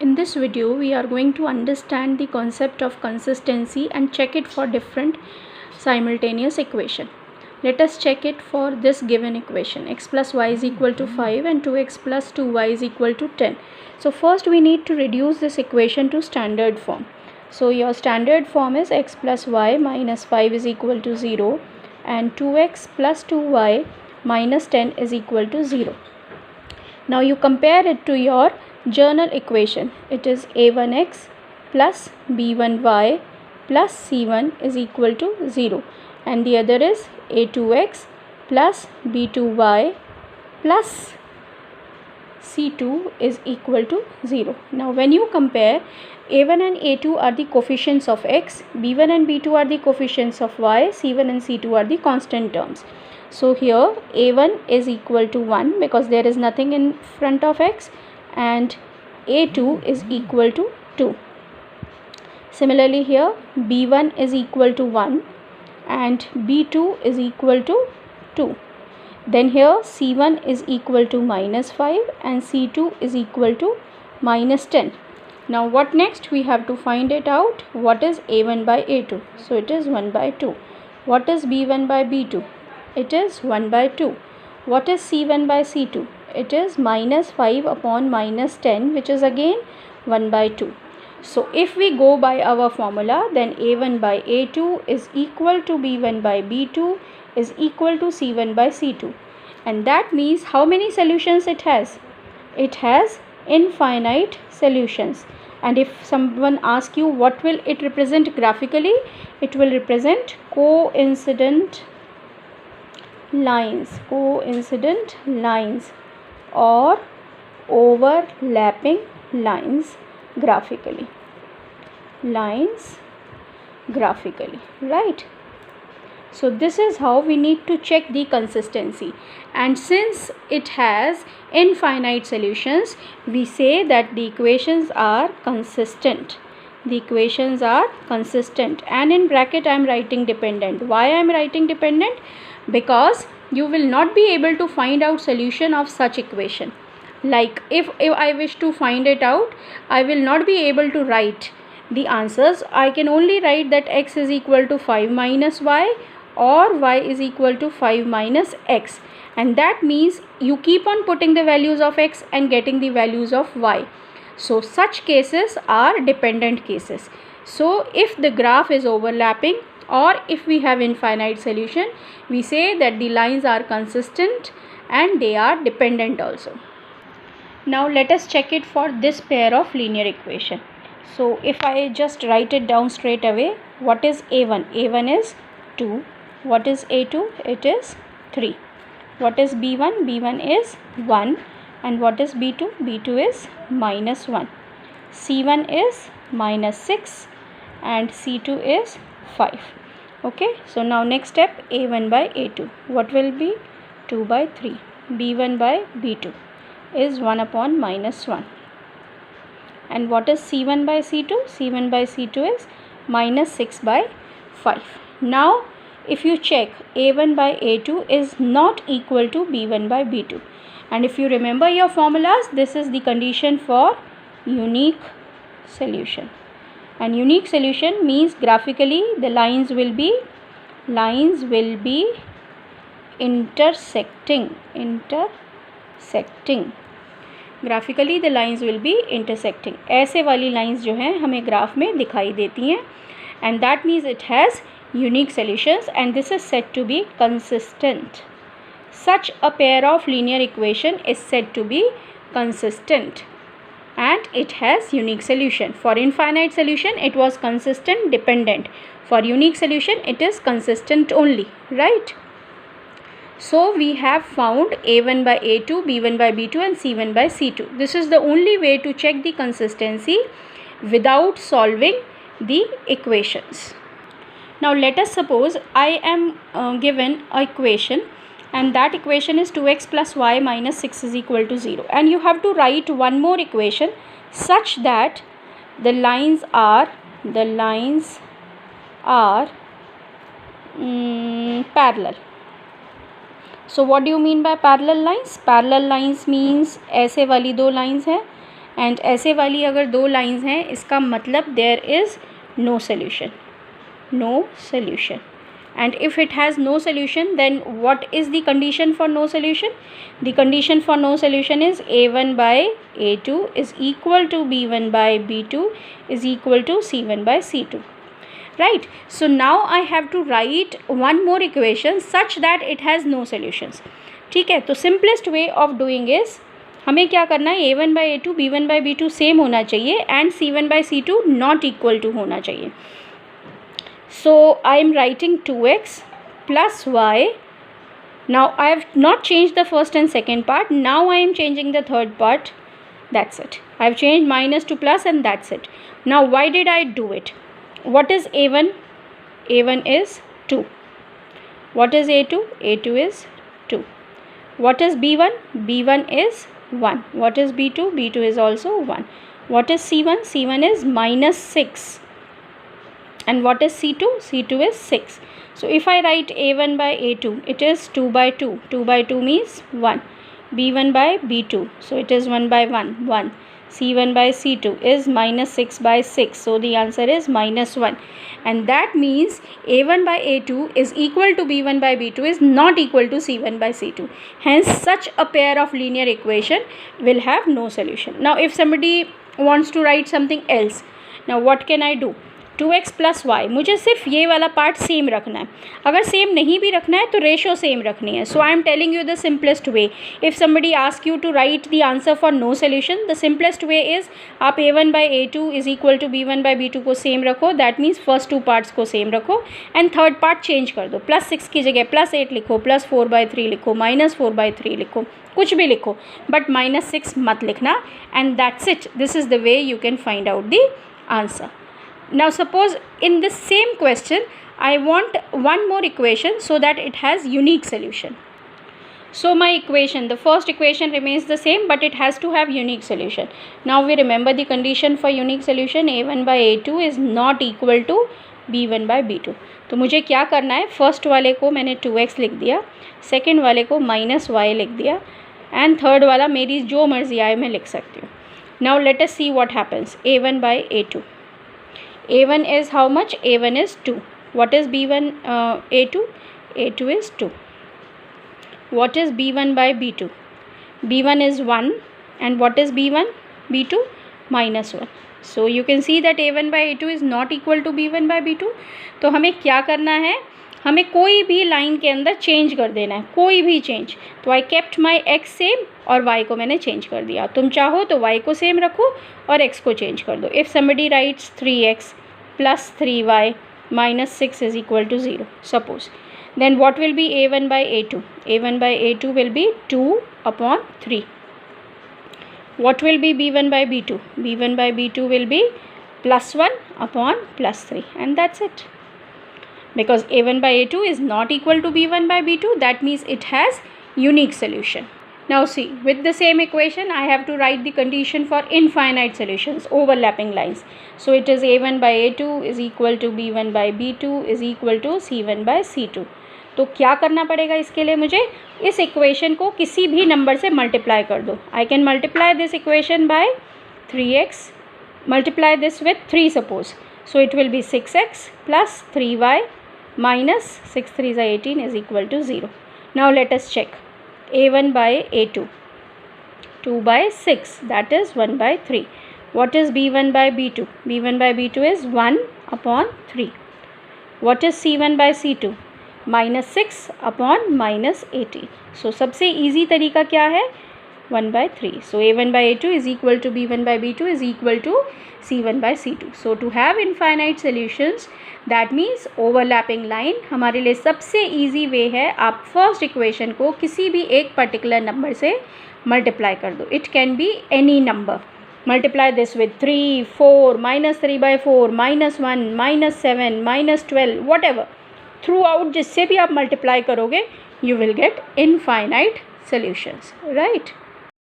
In this video, we are going to understand the concept of consistency and check it for different simultaneous equation. Let us check it for this given equation. X plus y is equal to 5 and 2x plus 2y is equal to 10. So first we need to reduce this equation to standard form. So your standard form is x plus y minus 5 is equal to 0 and 2x plus 2y minus 10 is equal to 0. Now you compare it to your journal equation. It is a1x plus b1y plus c1 is equal to 0 and the other is a2x plus b2y plus c2 is equal to 0. Now when you compare, a1 and a2 are the coefficients of x, b1 and b2 are the coefficients of y, c1 and c2 are the constant terms. So here a1 is equal to 1 because there is nothing in front of x, and a2 is equal to 2. Similarly here b1 is equal to 1 and b2 is equal to 2. Then here c1 is equal to minus 5 and c2 is equal to minus 10. Now what next? We have to find it out. What is a1 by a2? So it is 1 by 2. What is b1 by b2? It is 1 by 2. What is c1 by c2? It is minus 5 upon minus 10, which is again 1 by 2. So if we go by our formula, then a1 by a2 is equal to b1 by b2 is equal to c1 by c2. And that means how many solutions it has? It has infinite solutions. And if someone asks you what will it represent graphically, it will represent coincident lines or overlapping lines graphically, right? So this is how we need to check the consistency, and since it has infinite solutions, we say that the equations are consistent. And in bracket I am writing dependent. Why I am writing dependent? Because you will not be able to find out solution of such equation. Like if I wish to find it out, I will not be able to write the answers. I can only write that x is equal to 5 minus y or y is equal to 5 minus x, and that means you keep on putting the values of x and getting the values of y. So such cases are dependent cases. So if the graph is overlapping or if we have infinite solution, we say that the lines are consistent and they are dependent also. Now let us check it for this pair of linear equation. So if I just write it down straight away, what is a1? a1 is 2. What is a2? It is 3. What is b1? b1 is 1. And what is b2? b2 is minus 1. c1 is minus 6 and c2 is 5. Okay, so now next step, a1 by a2. What will be? 2 by 3. b1 by b2 is 1 upon minus 1. And what is c1 by c2? c1 by c2 is minus 6 by 5. Now if you check, a1 by a2 is not equal to b1 by b2. And if you remember your formulas, this is the condition for unique solution. And unique solution means graphically the lines will be intersecting. Graphically the lines will be intersecting. ऐसे वाली lines जो हैं हमें graph में दिखाई देती हैं, and that means it has unique solutions and this is said to be consistent. Such a pair of linear equation is said to be consistent and it has unique solution. For infinite solution it was consistent dependent. For unique solution it is consistent only, right? So we have found a1 by a2, b1 by b2 and c1 by c2. This is the only way to check the consistency without solving the equations. Now let us suppose I am given an equation, and that equation is 2x plus y minus 6 is equal to 0, and you have to write one more equation such that the lines are parallel. So what do you mean by parallel lines? Parallel lines means ऐसे वाली दो lines हैं and ऐसे वाली अगर दो lines हैं इसका मतलब there is no solution, no solution. And if it has no solution, then what is the condition for no solution? The condition for no solution is a1 by a2 is equal to b1 by b2 is equal to c1 by c2. Right? So now I have to write one more equation such that it has no solutions. ठीक है, तो simplest way of doing is हमें क्या करना है, a1 by a2 b1 by b2 same होना चाहिए and c1 by c2 not equal to होना चाहिए. So I am writing 2x plus y. Now I have not changed the first and second part. Now I am changing the third part. That's it. I have changed minus to plus and that's it. Now why did I do it? What is a1? a1 is 2. What is a2? a2 is 2. What is b1? b1 is 1. What is b2? b2 is also 1. What is c1? c1 is minus 6. And what is c2? c2 is 6. So if I write a1 by a2, it is 2 by 2. 2 by 2 means 1. b1 by b2, so it is 1 by 1, 1. c1 by c2 is minus 6 by 6. So the answer is minus 1. And that means a1 by a2 is equal to b1 by b2 is not equal to c1 by c2. Hence such a pair of linear equation will have no solution. Now if somebody wants to write something else, now what can I do? 2x plus y, मुझे सिर्फ ये वाला part same रखना है. अगर same नहीं भी रखना है तो रेशो सेम रखनी है. So I am telling you the simplest way. If somebody ask you to write the answer for no solution, the simplest way is आप a1 by a2 is equal to b1 by b2 को same रखो. That means first two parts को same रखो and third part change कर दो. +6 की जगह +8 लिखो, +4/3 लिखो, -4/3 लिखो, कुछ भी लिखो, बट -6 मत लिखना. And that's it. This is the way you can find out the answer. Now suppose in this same question I want one more equation so that it has unique solution. So my equation, the first equation remains the same but it has to have unique solution. Now we remember the condition for unique solution, a1 by a2 is not equal to b1 by b2. तो मुझे क्या करना है, first वाले को मैंने 2x लिख दिया, सेकेंड वाले को -y लिख दिया एंड थर्ड वाला मेरी जो मर्जी आए मैं लिख सकती हूँ. Now let us see what happens. a1 by a2, a1 is how much? a1 is 2. What is b1 a2? a2 is 2. What is b1 by b2? b1 is 1 and what is b1? b2 -1. So you can see that a1 by a2 is not equal to b1 by b2. तो हमें क्या करना है, हमें कोई भी line के अंदर चेंज कर देना है, कोई भी चेंज. तो I kept my x same और y को मैंने चेंज कर दिया. तुम चाहो तो y को सेम रखो और x को चेंज कर दो. If somebody rights 3x plus 3y minus 6 is equal to 0, suppose, then what will be a1 by a2? a1 by a2 will be 2 upon 3. What will be b1 by b2? b1 by b2 will be +1 upon +3 and that's it. Because a1 by a2 is not equal to b1 by b2, that means it has unique solution. Now see, with the same equation I have to write the condition for infinite solutions, overlapping lines. So it is a1 by a2 is equal to b1 by b2 is equal to c1 by c2. तो क्या करना पड़ेगा इसके लिए, मुझे इस equation को किसी भी नंबर से मल्टीप्लाई कर दो. I can multiply this equation by 3x, multiply this with 3 suppose. So it will be 6x plus 3y minus 6 3s are 18 is equal to 0. Now let us check. a1 by a2, 2 by 6, that is 1 by 3. What is b1 by b2? b1 by b2 is 1 upon 3. What is c1 by c2? -6 upon -18. So सबसे easy तरीका क्या है, 1 by 3. So a1 by a2 is equal to b1 by b2 is equal to c1 by c2. So to have infinite solutions, that means overlapping line हमारे लिए सबसे easy way है. आप first equation को किसी भी एक particular number से multiply कर दो. It can be any number. Multiply this with 3, 4, -3/4, -1, -7, -12, whatever. Throughout जिससे भी आप multiply करोगे, you will get infinite solutions, right?